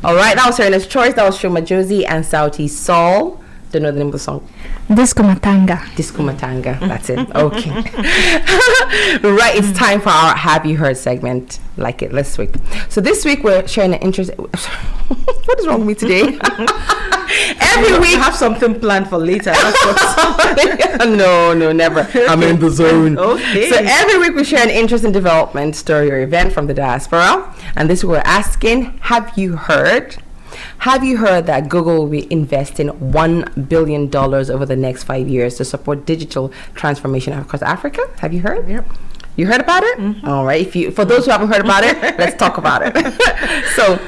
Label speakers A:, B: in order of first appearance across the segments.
A: All right, that was Serena's Choice. That was Shoma Josie and Sauti Soul. Don't know the name of the song.
B: Disco Matanga.
A: Disco Matanga. That's it. Okay. Right, it's time for our Have You Heard segment. Like it this week. So this week we're sharing an interest. What is wrong with me today? Every week
C: I have something planned for later. That's what
A: no, never. I'm in the zone.
C: Okay.
A: So every week we share an interesting development, story, or event from the diaspora. And this week we're asking, have you heard? Have you heard that Google will be investing $1 billion over the next 5 years to support digital transformation across Africa? Have you heard?
C: Yep.
A: You heard about it? Mm-hmm. All right. For those who haven't heard about it, let's talk about it. So,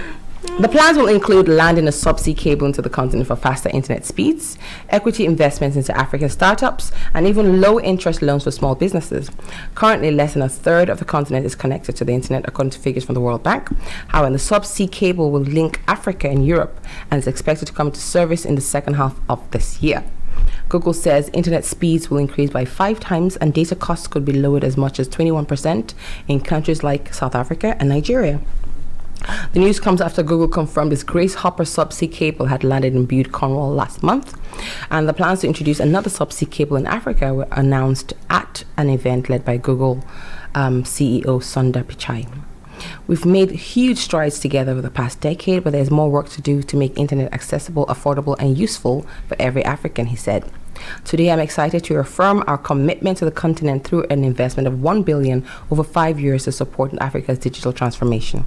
A: the plans will include landing a subsea cable into the continent for faster internet speeds, equity investments into African startups, and even low-interest loans for small businesses. Currently, less than a third of the continent is connected to the internet, according to figures from the World Bank. However, the subsea cable will link Africa and Europe and is expected to come into service in the second half of this year. Google says internet speeds will increase by 5 times and data costs could be lowered as much as 21% in countries like South Africa and Nigeria. The news comes after Google confirmed its Grace Hopper subsea cable had landed in Bude, Cornwall last month, and the plans to introduce another subsea cable in Africa were announced at an event led by Google CEO Sundar Pichai. We've made huge strides together over the past decade, but there's more work to do to make internet accessible, affordable, and useful for every African, he said. Today, I'm excited to affirm our commitment to the continent through an investment of $1 billion over 5 years to support Africa's digital transformation.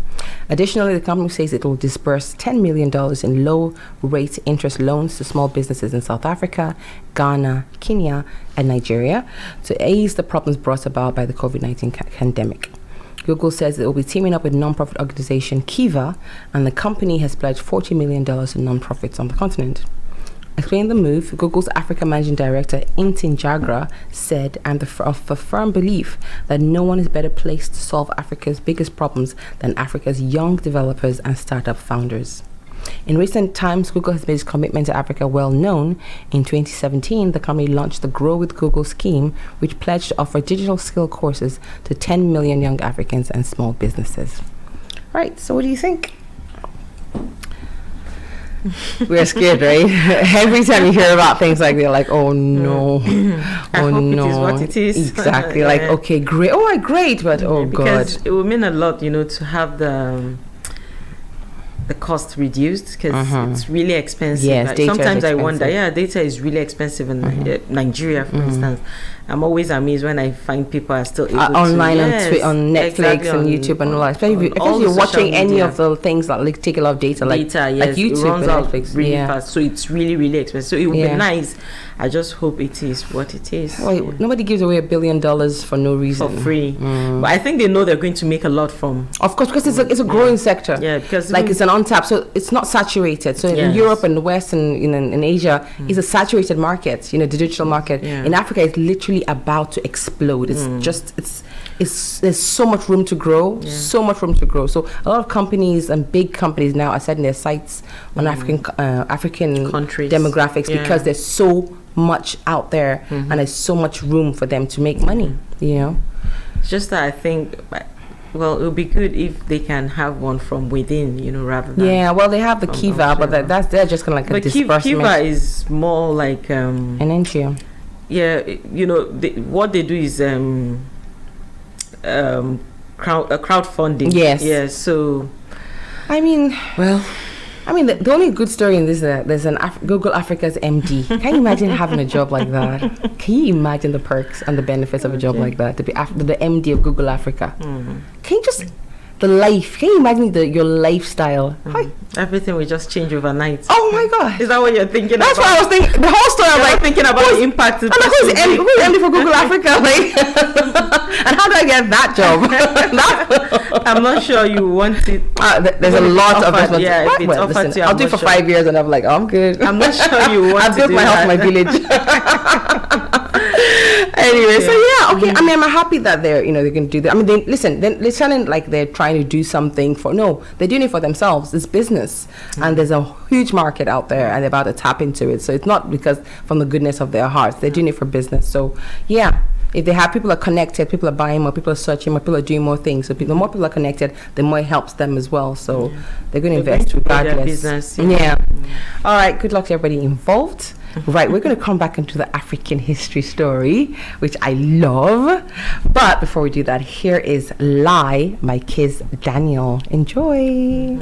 A: Additionally, the company says it will disburse $10 million in low-rate interest loans to small businesses in South Africa, Ghana, Kenya, and Nigeria to ease the problems brought about by the COVID-19 pandemic. Google says it will be teaming up with non-profit organization Kiva, and the company has pledged $40 million to non-profits on the continent. Explaining the move, Google's Africa Managing Director Intin Jagra said, "I'm of a firm belief that no one is better placed to solve Africa's biggest problems than Africa's young developers and startup founders." In recent times, Google has made its commitment to Africa well known. In 2017, the company launched the Grow with Google scheme, which pledged to offer digital skill courses to 10 million young Africans and small businesses. Right, so what do you think? We're scared, right? Every time you hear about things like they're like, oh no,
C: I hope
A: no,
C: it is what it is.
A: Exactly. Like, okay, great. Oh, great, but oh
C: because
A: god,
C: it will mean a lot, to have the cost reduced, because it's really expensive.
A: Yes,
C: like,
A: data
C: sometimes
A: is
C: I wonder,
A: expensive.
C: data is really expensive in Nigeria, for instance. I'm always amazed when I find people are still able
A: online
C: to,
A: on Netflix
C: exactly,
A: and YouTube and all that. Especially if
C: all
A: you're
C: the
A: watching
C: social
A: any
C: media.
A: of the things that like take a lot of data, like
C: Yes,
A: YouTube
C: it runs
A: and
C: out
A: Netflix.
C: really fast, so it's really, really expensive. So it would
A: Yeah.
C: be nice. I just hope it is what it is.
A: Wait, nobody gives away $1 billion for no reason.
C: For free. But I think they know they're going to make a lot from.
A: Of course, because it's a growing sector.
C: Yeah, because
A: like it's an untapped, so it's not saturated. So in
C: Yes.
A: Europe and the West and in Asia, it's a saturated market. The digital market.
C: Yeah.
A: In Africa, it's literally about to explode. It's just there's so much room to grow.
C: Yeah.
A: So much room to grow. So a lot of companies and big companies now are setting their sights on African
C: Countries.
A: demographics because there's so much out there and there's so much room for them to make money.
C: It's just that I think, well, it would be good if they can have one from within, rather than.
A: Yeah, well, they have the
C: from
A: Kiva, but they're just kind of like a
C: But
A: disbursement.
C: Kiva is more like
A: an NGO.
C: Yeah, what they do is crowdfunding.
A: Yes.
C: Yeah. So,
A: I mean,
C: well,
A: the only good story in this is that there's an Google Africa's MD. Can you imagine having a job like that? Can you imagine the perks and the benefits of a job like that? To be the MD of Google Africa. Can you just the life? Can you imagine your lifestyle?
C: Everything will just change overnight.
A: Oh my god!
C: Is that what you're thinking?
A: That's what I was thinking. The whole story. I was like
C: thinking about the impact.
A: I'm like, who's MD for Google Africa? Like, and how do I get that job?
C: I'm not sure you want it.
A: There's a lot of
C: offered,
A: responsibility.
C: yeah, if it's offered to you,
A: I'll do it for 5 years, and I'm like, I'm good.
C: I'm not sure you want
A: I've
C: to
A: built
C: do
A: my house,
C: that.
A: my village. Anyway, so yeah, okay. I mean, I'm happy that they're going to do that. I mean, they're sounding like they're trying to do something for. No, they're doing it for themselves. It's business, and there's a huge market out there, and they're about to tap into it. So it's not because from the goodness of their hearts. They're doing it for business. So yeah. If they have people are connected, people are buying more, people are searching more, people are doing more things. So the more people are connected, the more it helps them as well. So they're going to invest regardless.
C: Business,
A: yeah. All right. Good luck to everybody involved. Right, we're going to come back into the African history story, which I love. But before we do that, here is Lie by Kiz Daniel. Enjoy.